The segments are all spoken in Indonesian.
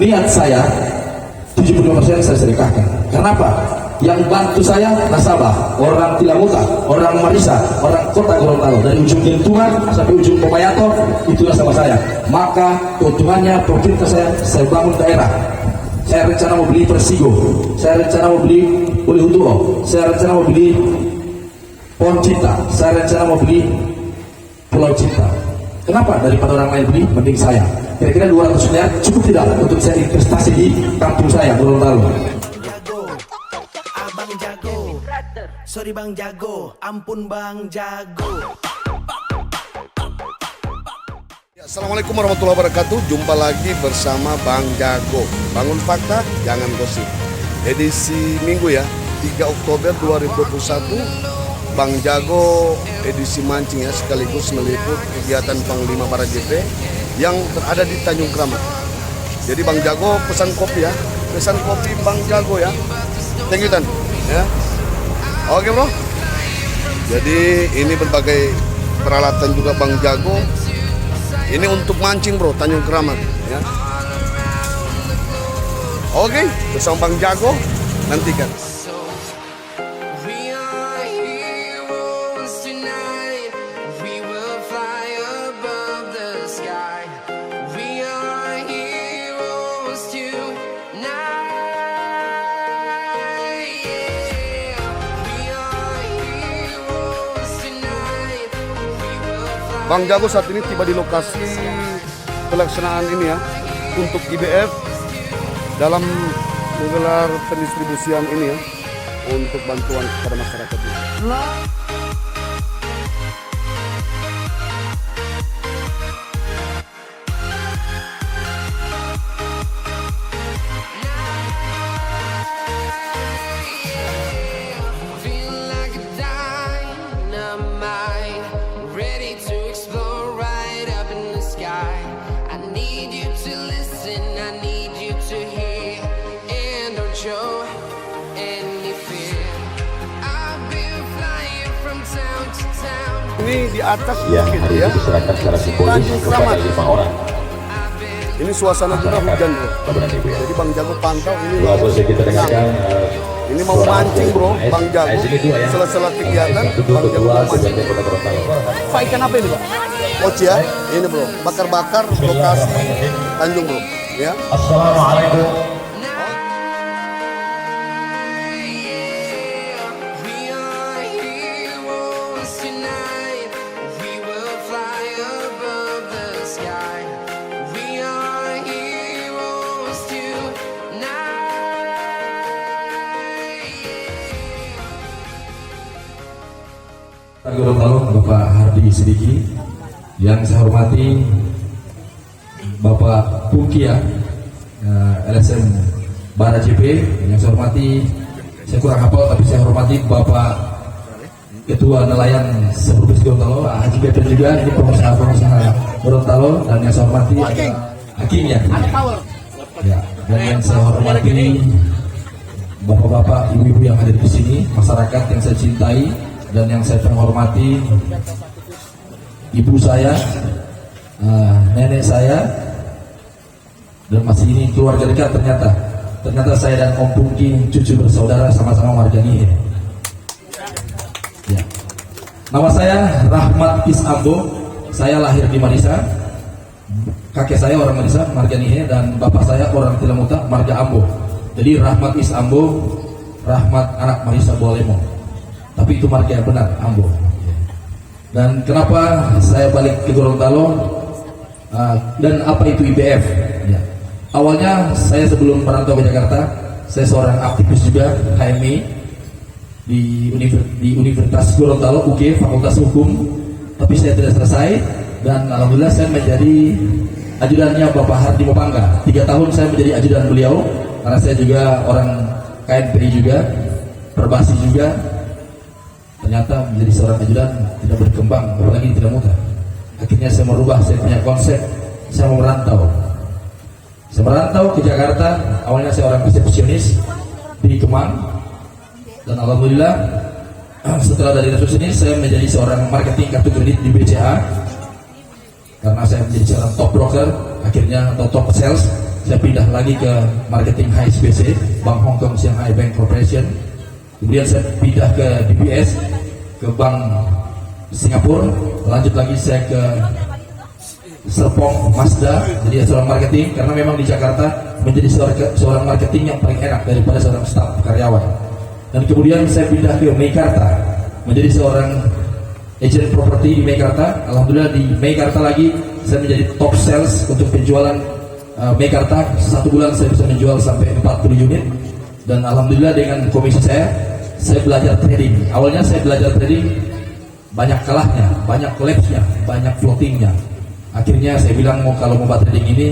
niat saya 75% saya sedekahkan. Kenapa? Yang bantu saya nasabah, orang Tilamuta, orang Marisa, orang kota Gorontalo, dari ujung Gentungan sampai ujung Popayato, itu nasabah saya. Maka keuntungannya profitnya saya bangun daerah. Saya rencana mau beli Persigo, saya rencana mau beli Bolihutuo, saya rencana mau beli Pohon Cinta, saya rencana mau beli Pulau Cinta. Kenapa? Daripada orang lain beli, mending saya. Kira-kira 200 miliar cukup tidak untuk saya investasi di kampung saya, Gorontalo. Abang jago, sorry Bang Jago, ampun Bang Jago. Assalamualaikum warahmatullahi wabarakatuh. Jumpa lagi bersama Bang Jago. Bangun fakta, jangan gosip. Edisi Minggu ya, 3 Oktober 2021. Bang Jago edisi mancing ya, sekaligus meliput kegiatan Panglima Para JP yang berada di Tanjung Kramat. Jadi Bang Jago pesan kopi ya, pesan kopi Bang Jago ya. Thank you Tan. Ya. Oke bro. Jadi ini berbagai peralatan juga Bang Jago. Ini untuk mancing bro, Tanjung Kramat ya. Oke, bersama Bang Jago, nantikan. Bang Jago saat ini tiba di lokasi pelaksanaan ini ya untuk IBF dalam menggelar pendistribusian ini ya untuk bantuan kepada masyarakat. Ini di atas yang bukit hari ya, ini diserahkan secara simbolis Tanjung kepada Kramat. 5 orang. Ini suasana juga hujan bro. Jadi Bang Jago pantau ini. Kita dengarkan, ini mau mancing bro, Bang Jago. Selesai kegiatan, Bang Jago mau mancing. Pak ikan apa ini Pak? Oci ya, ini bro, bakar-bakar lokasi Tanjung bro. Ya. Assalamualaikum. Gorontalo, Bapak Hardi Sidiki, yang saya hormati Bapak Pungki ya, LSM Bara JP, yang saya hormati, saya kurang hafal tapi saya hormati Bapak Ketua Nelayan Seprovinsi Gorontalo, Haji Beten juga, ini pengusaha Gorontalo, dan yang saya hormati Hakim ya, dan yang saya hormati Bapak-bapak, ibu-ibu yang hadir di sini, masyarakat yang saya cintai. Dan yang saya hormati ibu saya, nenek saya, dan masih ini keluarga dekat ternyata saya dan Om Pungki cucu bersaudara sama-sama warga Nihe. Ya. Nama saya Rahmat Isambo, saya lahir di Marisa, kakek saya orang Marisa, marga Nihe, dan bapak saya orang Tilamuta, marga Ambo. Jadi Rahmat Isambo, Rahmat anak Marisa Bolemo. Tapi itu marga yang benar, Ambo. Dan kenapa saya balik ke Gorontalo dan apa itu IBF? Ya. Awalnya saya sebelum merantau ke Jakarta, saya seorang aktivis juga HMI di Universitas Gorontalo, UK, Fakultas Hukum. Tapi saya tidak selesai dan alhamdulillah saya menjadi ajudannya Bapak Hardi Mopangga. 3 tahun saya menjadi ajudan beliau karena saya juga orang KNPI juga, Perbasi juga. Ternyata menjadi seorang ajudan tidak berkembang, apalagi tidak mudah. Akhirnya saya merubah, saya punya konsep, saya mau merantau. Saya merantau ke Jakarta, awalnya saya orang resepsionis di Kemang. Dan alhamdulillah setelah dari resepsionis saya menjadi seorang marketing kartu kredit di BCA. Karena saya menjadi seorang top broker, akhirnya atau top sales. saya pindah lagi ke marketing HSBC, Bank Hong Kong Shanghai Bank Corporation. Kemudian saya pindah ke DBS, ke Bank Singapura. Lanjut lagi saya ke Serpong Mazda, jadi seorang marketing, karena memang di Jakarta menjadi seorang marketing yang paling enak daripada seorang staf karyawan. Dan kemudian saya pindah ke Meikarta, menjadi seorang agent properti di Meikarta. Alhamdulillah di Meikarta lagi saya menjadi top sales untuk penjualan Meikarta. Satu bulan saya bisa menjual sampai 40 unit. Dan alhamdulillah dengan komisi saya belajar trading. Awalnya saya belajar trading, banyak kalahnya, banyak lapsnya, banyak floatingnya. Akhirnya saya bilang kalau mau trading ini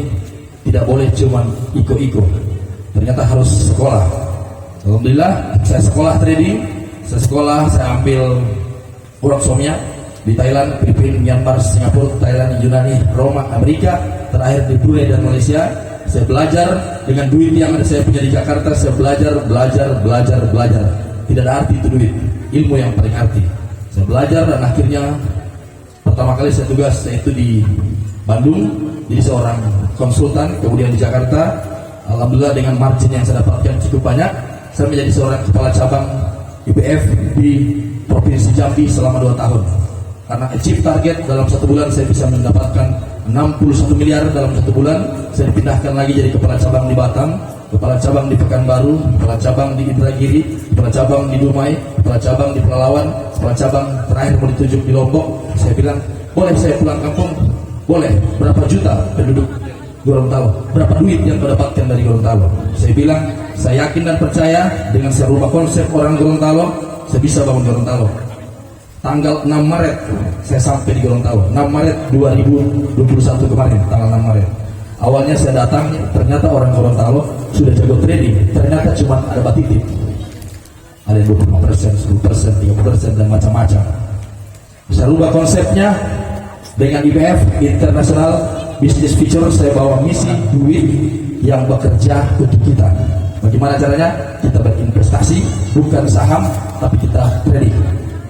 tidak boleh cuma iko-iko, ternyata harus sekolah. Alhamdulillah saya sekolah trading, saya ambil workshopnya di Thailand, Filipina, Myanmar, Singapura, Thailand, Yunani, Roma, Amerika, terakhir di Brunei dan Malaysia. Saya belajar dengan duit yang saya punya di Jakarta. Saya belajar. Tidak ada arti itu duit, ilmu yang paling arti. Saya belajar dan akhirnya pertama kali saya tugas itu di Bandung, jadi seorang konsultan. Kemudian di Jakarta, alhamdulillah dengan margin yang saya dapatkan cukup banyak, saya menjadi seorang kepala cabang IPF di Provinsi Jambi selama 2 tahun. Karena achieve target dalam 1 bulan saya bisa mendapatkan 61 miliar dalam 1 bulan. Saya dipindahkan lagi jadi kepala cabang di Batam, kepala cabang di Pekanbaru, kepala cabang di Indragiri, kepala cabang di Dumai, kepala cabang di Pelalawan, kepala cabang terakhir mau ditunjuk di Lombok. Saya bilang, boleh saya pulang kampung? Boleh. Berapa juta penduduk Gorontalo? Berapa duit yang kau dapatkan dari Gorontalo? Saya bilang, saya yakin dan percaya dengan saya rubah konsep orang Gorontalo, saya bisa bangun Gorontalo. Tanggal 6 Maret saya sampai di Gorontalo. 6 Maret 2021 kemarin, tanggal 6 Maret. Awalnya saya datang, ternyata orang Gorontalo sudah jago trading. Ternyata cuma ada batitip. Ada 25%, 10%, 30% dan macam-macam. Saya rubah konsepnya dengan IPF International Business Future. Saya bawa misi duit yang bekerja untuk kita. Bagaimana caranya? Kita berinvestasi, bukan saham, tapi kita trading.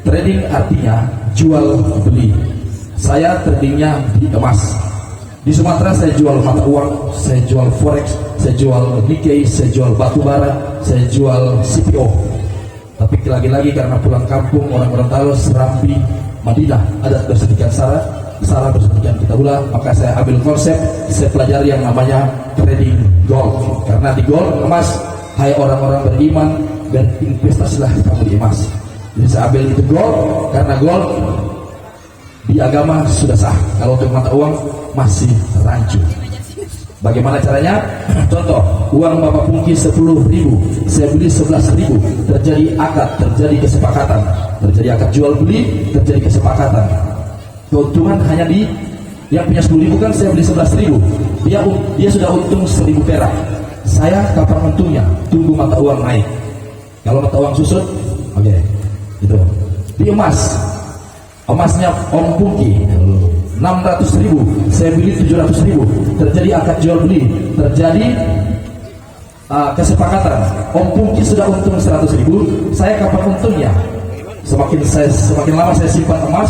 Trading artinya jual beli. Saya tradingnya di emas. Di Sumatera saya jual mata uang, saya jual forex, saya jual Nikkei, saya jual batu bara, saya jual CPO. Tapi lagi-lagi karena pulang kampung orang Gorontalo, Serambi, Madinah, adat bersedikan Sarah bersedikan kita ulah, maka saya ambil konsep, saya pelajari yang namanya trading gold. Karena di gold emas, hai orang-orang beriman, dan investasilah kamu di emas. Jadi saya ambil itu gold, karena gold di agama sudah sah. Kalau untuk mata uang masih rancu. Bagaimana caranya? Contoh, uang Bapak Pungki 10.000, saya beli 11.000, terjadi akad, terjadi kesepakatan, terjadi akad jual beli, terjadi kesepakatan. Keuntungan hanya di yang punya 10.000 kan saya beli 11.000, dia sudah untung 1.000 perak. Saya kapan untungnya? Tunggu mata uang naik. Kalau mata uang susut, oke, itu. Di emasnya Om Pungki 600.000, saya beli 700.000, terjadi akad jual beli, terjadi kesepakatan. Om Pungki sudah untung 100.000, saya kapan untungnya? Semakin lama saya simpan emas,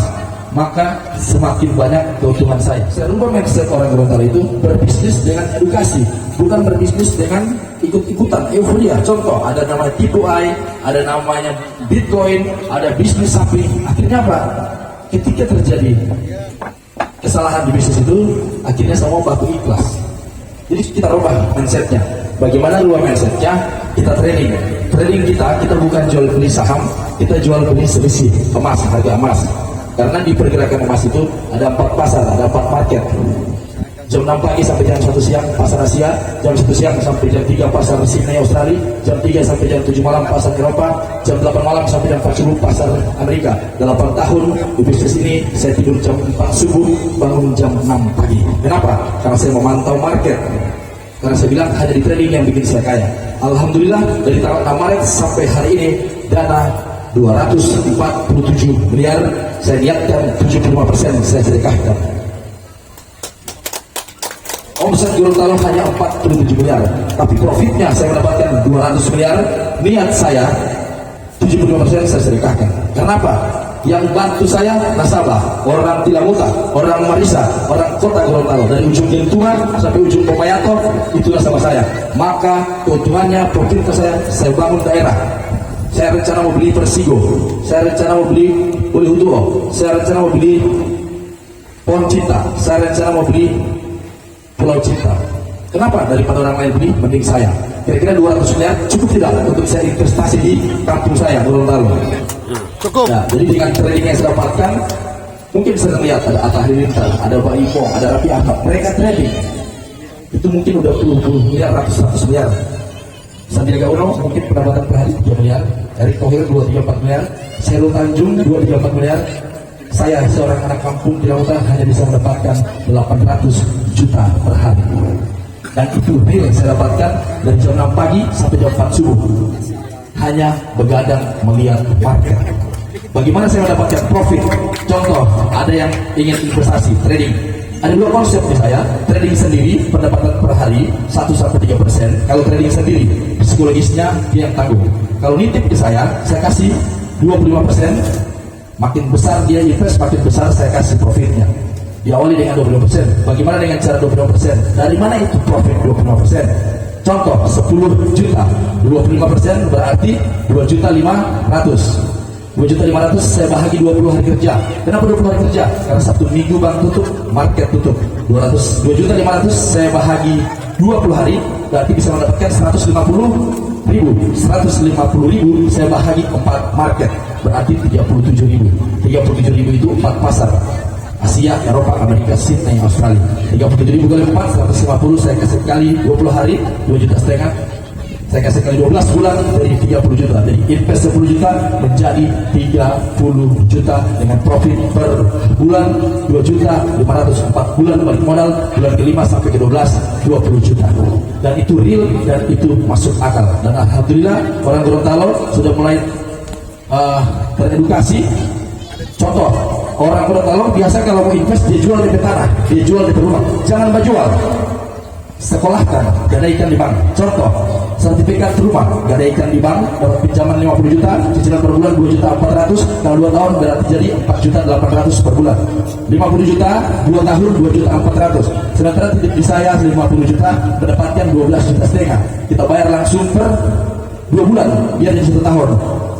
maka semakin banyak keuntungan saya. Saya rubah mindset orang Gorontalo itu berbisnis dengan edukasi, bukan berbisnis dengan ikut-ikutan euforia. Contoh, ada namanya tipu ai, ada namanya Bitcoin, ada bisnis sapi. Akhirnya apa? Ketika terjadi kesalahan di bisnis itu, akhirnya semua baku ikhlas. Jadi kita rubah mindsetnya. Bagaimana rubah mindsetnya? Kita trading. Trading kita bukan jual beli saham, kita jual beli selisih emas, harga emas. Karena di pergerakan emas itu ada 4 pasar, ada 4 market. Jam 6 pagi sampai jam 1 siang pasar Asia, jam 1 siang sampai jam 3 pasar Sydney Australia, jam 3 sampai jam 7 malam pasar Eropa, jam 8 malam sampai jam 4 subuh pasar Amerika. 8 tahun di bisnis ini saya tidur jam 4 subuh, bangun jam 6 pagi. Kenapa? Karena saya memantau market. Karena saya bilang hanya di trading yang bikin saya kaya. Alhamdulillah dari tanggal 6 Maret sampai hari ini dana 247 miliar, saya niatkan 75% saya sedekahkan. Omset Gorontalo hanya 47 miliar, tapi profitnya saya mendapatkan 200 miliar. Niat saya 75% saya sedekahkan. Kenapa? yang bantu saya nasabah, orang Tilamuta, orang Marisa, orang kota Gorontalo, dari ujung Gentungan sampai ujung Popayato, itu nasabah saya. Maka keuntungannya, profit ke saya bangun daerah. Saya rencana mau beli Persigo, saya rencana mau beli Bolihutuo, saya rencana mau beli Pohon Cinta, saya rencana mau beli Pulau Cinta. Kenapa? Daripada orang lain beli, mending saya. Kira-kira 200 miliar cukup tidak untuk saya investasi di kampung saya, Gorontalo? Cukup. Nah, jadi dengan trading yang saya dapatkan, mungkin bisa lihat ada Atta Halilintar, ada Pak Ipong, ada Raffi Ahmad. Mereka trading itu mungkin udah puluh miliar, ratus miliar. Sandiaga Uno mungkin pendapatan per hari 3 miliar, Erick Thohir 2-3-4 miliar, Syahrul Tanjung 2-3-4 miliar. Saya seorang anak kampung di lautan hanya bisa mendapatkan 800 juta per hari. Dan itu real yang saya dapatkan dari jam 6 pagi sampai jam 4 subuh. Hanya begadang melihat market. Bagaimana saya mendapatkan profit? Contoh, ada yang ingin investasi, trading. Ada 2 konsep di saya, trading sendiri, pendapatan per hari 1-3%. Kalau trading sendiri, psikologisnya dia yang tanggung. Kalau nitip ke saya kasih 25%. Makin besar dia invest, makin besar saya kasih profitnya. Diawali dengan 25%. Bagaimana dengan cara 25%? Dari mana itu profit 25%? Contoh, 10 juta, 25% berarti 2.500.000. 2.500.000 saya bahagi 20 hari kerja. Kenapa 20 hari kerja? Karena Sabtu Minggu bank tutup, market tutup. 2.500.000 saya bahagi 20 hari, berarti bisa mendapatkan 150.000. 150.000 saya bahagi 4 market, berarti 37.000. 37.000 itu 4 pasar. Asia, Eropa, Amerika, Sydney, Australia. 37.000 kali 4, 150 saya kasih kali 20 hari, 2,5 juta. Saya kasih kali 12 bulan dari 30 juta. Jadi invest 10 juta menjadi 30 juta dengan profit per bulan 2.500.000. 4 bulan balik modal, bulan ke-5 sampai ke-12 20 juta. Dan itu real dan itu masuk akal. Dan alhamdulillah orang Gorontalo sudah mulai teredukasi. Contoh, orang Gorontalo biasa kalau mau invest dia jual di tanah, dia jual di rumah. Jangan jual. Sekolahkan, gadaikan di bank. Contoh, sertifikat rumah, gadaikan di bank, dapat pinjaman 50 juta, cicilan per bulan 2.400.000, kalau 2 tahun berarti jadi 4.800.000 per bulan. 50 juta, 2 tahun 2.400.000. Sementara titip di saya 50 juta, mendapatkan 12,5 juta. Kita bayar langsung per 2 bulan, biar jadi 1 tahun.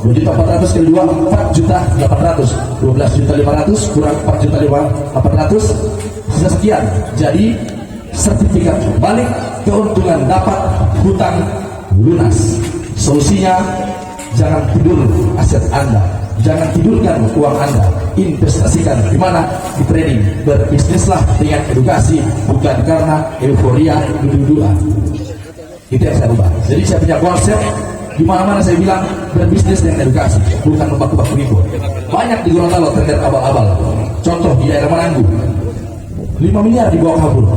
2.400.000 kali 2, 4.800.000. 12.500.000 kurang 4.800.000, sisa sekian. Jadi sertifikat balik, keuntungan dapat, hutang lunas. Solusinya, jangan tidur aset Anda, jangan tidurkan uang Anda, investasikan di mana? Di trading. Berbisnislah dengan edukasi, bukan karena euforia dua-duaan. Itu yang saya ubah. Jadi saya punya konsep di mana-mana saya bilang berbisnis dengan edukasi, bukan membak-bak begitu. Banyak di Gorontalo trader abal-abal. Contoh di daerah Mananggu, 5 miliar dibawa kabur.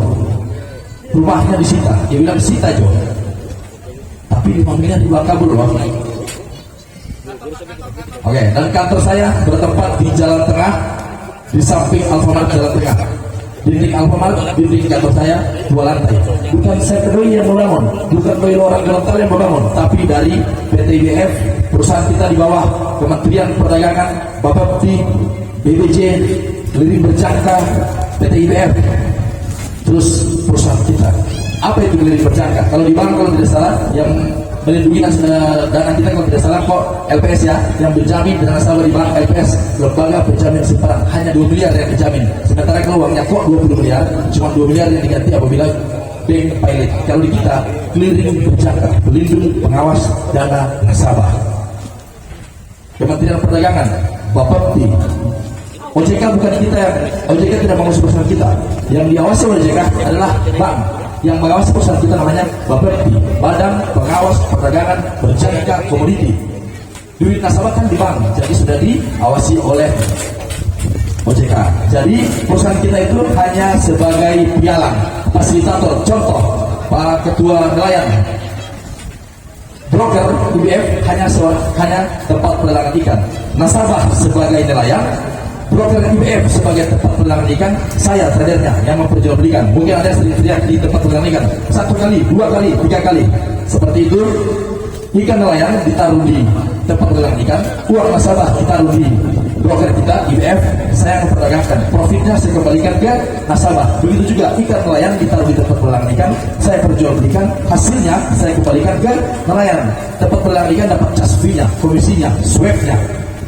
Rumahnya disita, dia bilang disita Jo, tapi 5 miliar dibawa kabur loh. Oke, dan kantor saya bertempat di Jalan Tengah, di samping Alfamart Jalan Tengah. Dinding Alfamart, dinding kantor saya 2 lantai. Bukan saya kedoi yang membangun, bukan kedoi orang Gorontalo yang membangun, tapi dari PT IBF, perusahaan kita di bawah Kementerian Perdagangan, Bapepti, BBJ, Liring Berjangka, PT IBF. Terus perusahaan kita, apa itu Liring Berjangka? Kalau di bank kalau tidak salah yang melindungi dana kita kalau tidak salah kok LPS ya, yang berjamin dana nasabah di bank LPS, lembaga penjamin simpanan, hanya 2 miliar yang dijamin. Sementara kalau uangnya kok 20 miliar, cuma 2 miliar yang diganti apabila bank pilot. Kalau di kita Liring Berjangka, pelindung pengawas dana nasabah. Kementerian Perdagangan, Bapepti, OJK bukan kita yang, OJK tidak mengawasi perusahaan kita. Yang diawasi oleh OJK adalah bank. Yang mengawasi perusahaan kita namanya Bapepti, Badan Pengawas Perdagangan Berjangka Komoditi. Duit nasabah kan di bank, jadi sudah diawasi oleh OJK. Jadi perusahaan kita itu hanya sebagai pialang, fasilitator. Contoh, Pak Ketua Nelayan, broker IBF hanya tempat pelelangan ikan. Nasabah sebagai nelayan, broker IBF sebagai tempat pelelangan ikan, saya tradernya yang memperjualbelikan. Mungkin ada yang sering teriak di tempat pelelangan ikan 1 kali, 2 kali, 3 kali. Seperti itu, ikan nelayan ditaruh di tempat pelelangan ikan, uang nasabah ditaruh di broker kita IBF, saya memperdagangkan profitnya, saya kembalikan ke nasabah. Begitu juga ikan nelayan ditaruh di tempat pelelangan ikan, saya perjualbelikan, hasilnya saya kembalikan ke nelayan. Tempat pelelangan ikan dapat cas fee-nya, komisinya, swab-nya.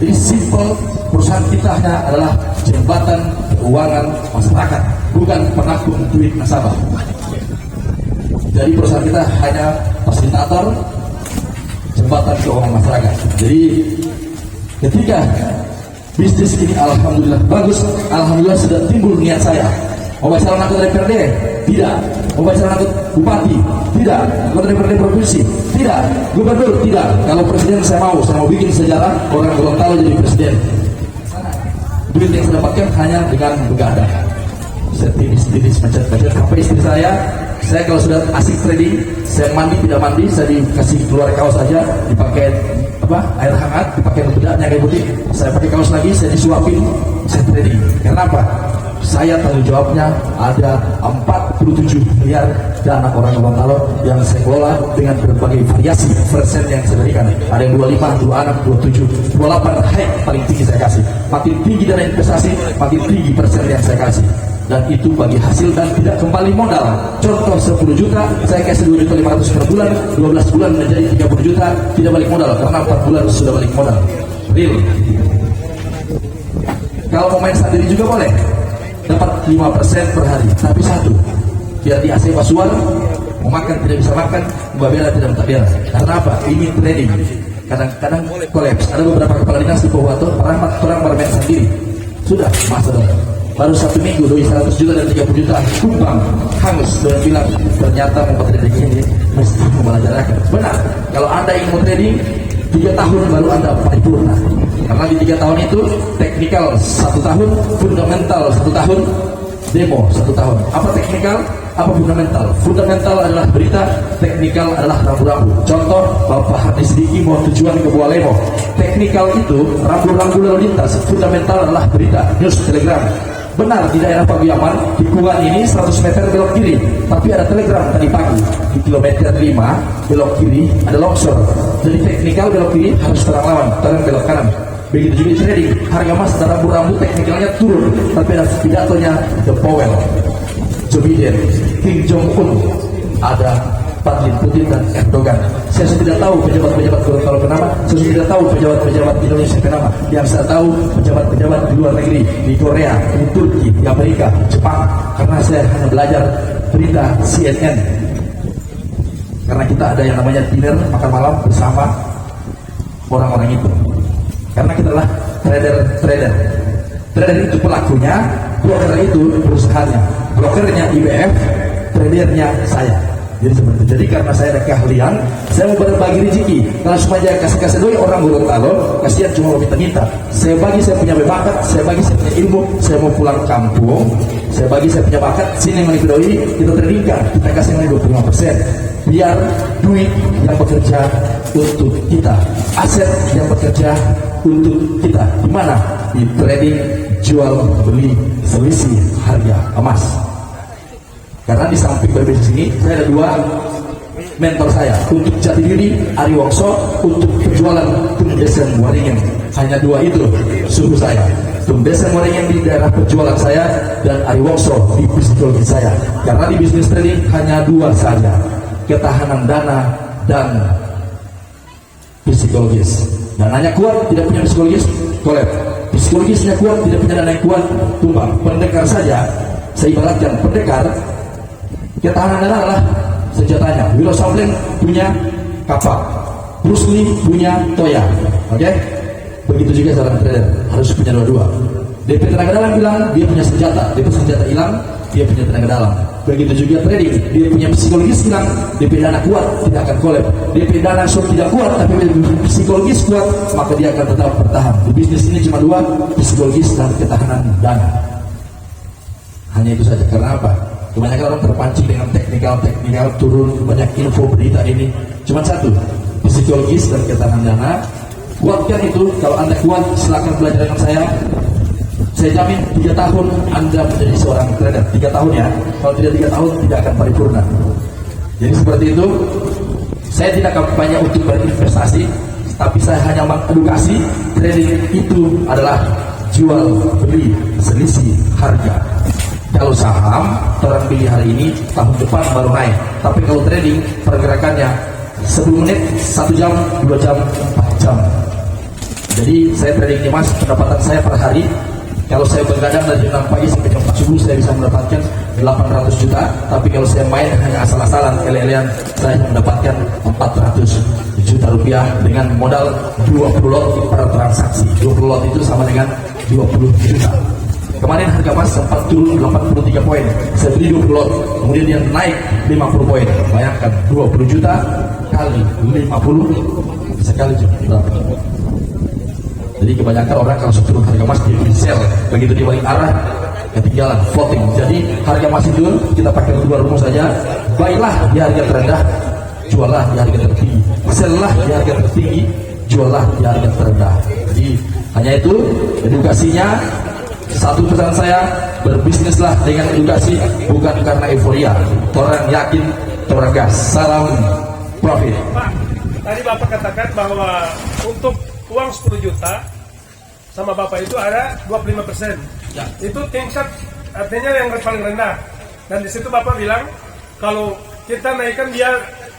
Jadi simple, perusahaan kita hanya adalah jembatan keuangan masyarakat, bukan penampung duit nasabah. Jadi perusahaan kita hanya fasilitator jembatan keuangan masyarakat. Jadi ketika bisnis ini alhamdulillah bagus, alhamdulillah sudah timbul niat saya. Mau calon anggota DPRD? Tidak. Mau calon anggota bupati? Tidak. Anggota DPRD provinsi? Tidak. Gubernur? Tidak. Kalau presiden saya mau bikin sejarah orang Gorontalo jadi presiden. Duit yang saya dapatkan hanya dengan begadang. Saya tipis macet-macet. Sampai istri saya kalau sudah asik trading, saya mandi tidak mandi, saya dikasih keluar kaos saja, dipakai air hangat, dipakai bedaknya kayak putih, saya pakai kaos lagi, saya disuapin, saya trading. Kenapa? Saya tanggung jawabnya ada 47 miliar dana orang Gorontalo yang saya kelola dengan berbagai variasi persen yang saya berikan. Ada yang 25, 26, 27, 28, high paling tinggi saya kasih. Makin tinggi dana investasi, makin tinggi persen yang saya kasih. Dan itu bagi hasil dan tidak kembali modal. Contoh 10 juta, saya kasih 2.500.000 per bulan, 12 bulan menjadi 30 juta, tidak balik modal karena 4 bulan sudah balik modal. Real. Kalau mau main sendiri juga boleh, dapat 5% per hari, tapi satu, biar di AC Pasuar, mau makan tidak bisa makan, Mbak Bella tidak minta Bella. Karena apa? Ini trading. Kadang-kadang kolaps. Ada beberapa kepala dinas di Pohuwato, orang bermain sendiri. Sudah, masa dong. Baru 1 minggu, doi 100 juta dan 30 juta, kumbang, hangus, dan bilang, ternyata mau trading ini, mesti membelajarkan. Benar, kalau Anda ingin mau trading, 3 tahun baru Anda paripurna. Karena di 3 tahun itu, teknikal 1 tahun, fundamental 1 tahun, demo 1 tahun. Apa teknikal? Apa fundamental? Fundamental adalah berita, teknikal adalah rambu-rambu. Contoh, Bapak Hadis Diki mau tujuan ke Bualemo. Teknikal itu rambu-rambu lalu lintas, fundamental adalah berita, news, telegram. Benar, di daerah Paguyaman, di Kuban ini 100 meter belok kiri, tapi ada telegram tadi pagi. Di kilometer 5, belok kiri, ada longsor. Jadi teknikal belok kiri harus terang lawan, terang belok kanan. Begitu juga di trading, harga emas dan rambu-rambu teknikalnya turun, tapi ada pidatonya The Powell, Joe Biden, Kim Jong-un, ada Vladimir Putin dan Erdogan. Saya sudah tidak tahu pejabat-pejabat Gorontalo kenapa, saya sudah tidak tahu pejabat-pejabat Indonesia kenapa. Yang saya tahu pejabat-pejabat di luar negeri, di Korea, di Turki, di Amerika, Jepang, karena saya hanya belajar berita CNN. Karena kita ada yang namanya dinner, makan malam bersama orang-orang itu. Karena kita adalah trader. Trader itu pelakunya, broker itu perusahaannya. Brokernya IBF, tradernya saya. Jadi seperti itu. Jadi karena saya ada keahlian, saya mau berbagi rezeki. Kalau supaya kasih doi orang Gorontalo, kasihan cuma mau minta-minta. Saya bagi saya punya bakat, saya bagi saya punya ilmu, saya mau pulang kampung, saya bagi saya punya bakat, sini yang doi, kita tradingkan, kita kasih yang 25%. Biar duit yang bekerja untuk kita, aset yang bekerja untuk kita. Di mana? Di trading jual beli selisih harga emas. Karena di samping berbisnis ini, saya ada 2 mentor saya. Untuk jati diri, Ari Wongso, untuk penjualan Tumdesen Waringin. Hanya 2 itu suhu saya. Tumdesen Waringin di daerah penjualan saya, dan Ari Wongso di psikologi saya. Karena di bisnis trading hanya 2 saja, ketahanan dana dan psikologis. Dananya kuat, tidak punya psikologis, kolab. Psikologisnya kuat, tidak punya dana yang kuat, tumbang. Pendekar saja, saya ibaratkan pendekar, ketahanan dana adalah senjatanya. Wiro Sableng punya kapak, Bruce Lee punya toya. Oke? Begitu juga seorang trader harus punya dua-dua. DP tenaga dalam bilang dia punya senjata, DP senjata hilang, dia punya tenaga dalam. Begitu juga trading, dia punya psikologis hilang, DP dana kuat tidak akan kolab. DP dana tidak kuat tapi psikologis kuat, maka dia akan tetap bertahan. Di bisnis ini cuma 2, psikologis dan ketahanan dana. Hanya itu saja. Karena apa? Kebanyakan orang terpancing dengan teknikal turun, banyak info berita ini. Cuma 1, psikologis dan ketahanan dana. Kuatkan itu. Kalau Anda kuat, silakan belajar dengan saya. Saya jamin 3 tahun Anda menjadi seorang trader. 3 tahun ya. Kalau tidak 3 tahun tidak akan paripurna. Jadi seperti itu. Saya tidak kampanye untuk berinvestasi, tapi saya hanya mengedukasi. Trading itu adalah jual beli selisih harga. Kalau saham, orang beli hari ini, tahun depan baru naik. Tapi kalau trading, pergerakannya 10 menit, 1 jam, 2 jam, 4 jam. Jadi saya trading emas, pendapatan saya per hari, kalau saya begadang dari jam 6 pagi sampai jam 4 subuh, saya bisa mendapatkan 800 juta. Tapi kalau saya main hanya asal-asalan, ele-elean, saya mendapatkan 400 juta rupiah dengan modal 20 lot per transaksi. 20 lot itu sama dengan 20 juta. Kemarin harga emas sempat turun 83 poin, saya beli 20 lot, kemudian dia naik 50 poin. Bayangkan 20 juta kali 50 sekali berapa? Jadi kebanyakan orang kalau turun harga emas dia beli sell, begitu dia balik arah ketinggalan floating. Jadi harga emas itu kita pakai dua rumus saja. Bailah di harga terendah, jualah di harga tertinggi. Sell-lah di harga tertinggi, jualah di harga terendah. Jadi hanya itu edukasinya. Satu pesan saya, berbisnislah dengan edukasi, bukan karena euforia. Orang yakin, orang gas. Salam profit. Pak, tadi Bapak katakan bahwa untuk uang 10 juta sama Bapak itu ada 25%. Ya. Itu tingkat artinya yang paling rendah. Dan di situ Bapak bilang kalau kita naikkan dia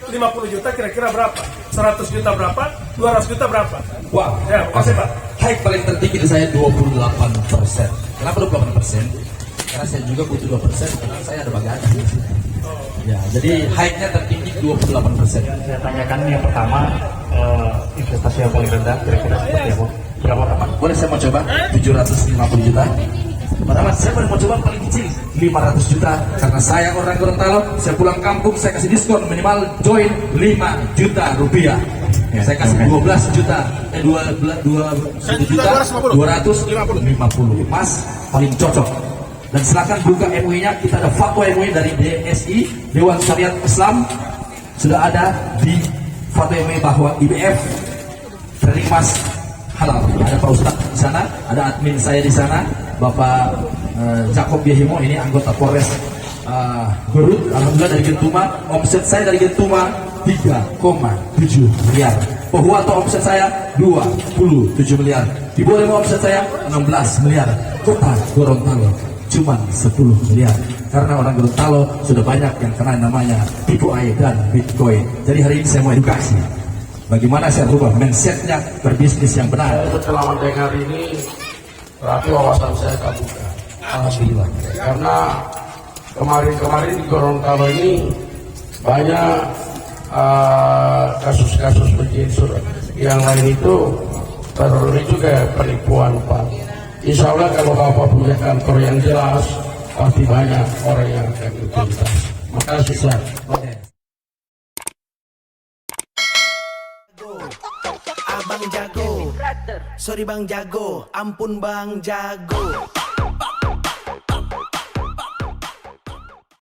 50 juta kira-kira berapa? 100 juta berapa? 200 juta berapa? Wah, Ya, makasih Pak. hike paling tertinggi di saya 28%. Kenapa 28%? Karena saya juga butuh 2%, karena saya ada bagasi. Ya, jadi hike-nya tertinggi 28%. Saya tanyakan yang pertama, investasi yang paling rendah kira-kira seperti apa? Berapa lama? Boleh saya mau coba 750 juta. Padahal saya baru mau coba paling kecil 500 juta. Karena saya orang Gorontalo, saya pulang kampung, saya kasih diskon minimal join 5 juta rupiah. Saya kasih 12 juta, 1 juta 250. Mas paling cocok. Dan silakan buka MUI-nya, kita ada fatwa MUI dari DSI, Dewan Syariat Islam. Sudah ada di fatwa MUI bahwa IBF trading emas halal. Ada Pak Ustadz di sana, ada admin saya di sana, Bapak Jakob Yahimo, ini anggota Polres Garut. Alhamdulillah dari Gentuma, omset saya dari Gentuma 3,7 miliar. Pohwato omset saya 27 miliar. Di Borneo omset saya 16 miliar. Kota Gorontalo cuma 10 miliar. Karena orang Gorontalo sudah banyak yang kenal namanya tipu air dan Bitcoin. Jadi hari ini saya mau edukasi. Bagaimana saya berubah mindsetnya berbisnis yang benar. Setelah mendengar ini berarti wawasan saya terbuka. Alhamdulillah. Karena kemarin di Gorontalo ini banyak kasus-kasus begitu. Yang lain itu terlalu juga penipuan Pak. Insya Allah kalau Bapak punya kantor yang jelas, pasti banyak orang yang akan utilitas. Makasih Ustaz. Abang jago, sorry Bang Jago, ampun Bang Jago.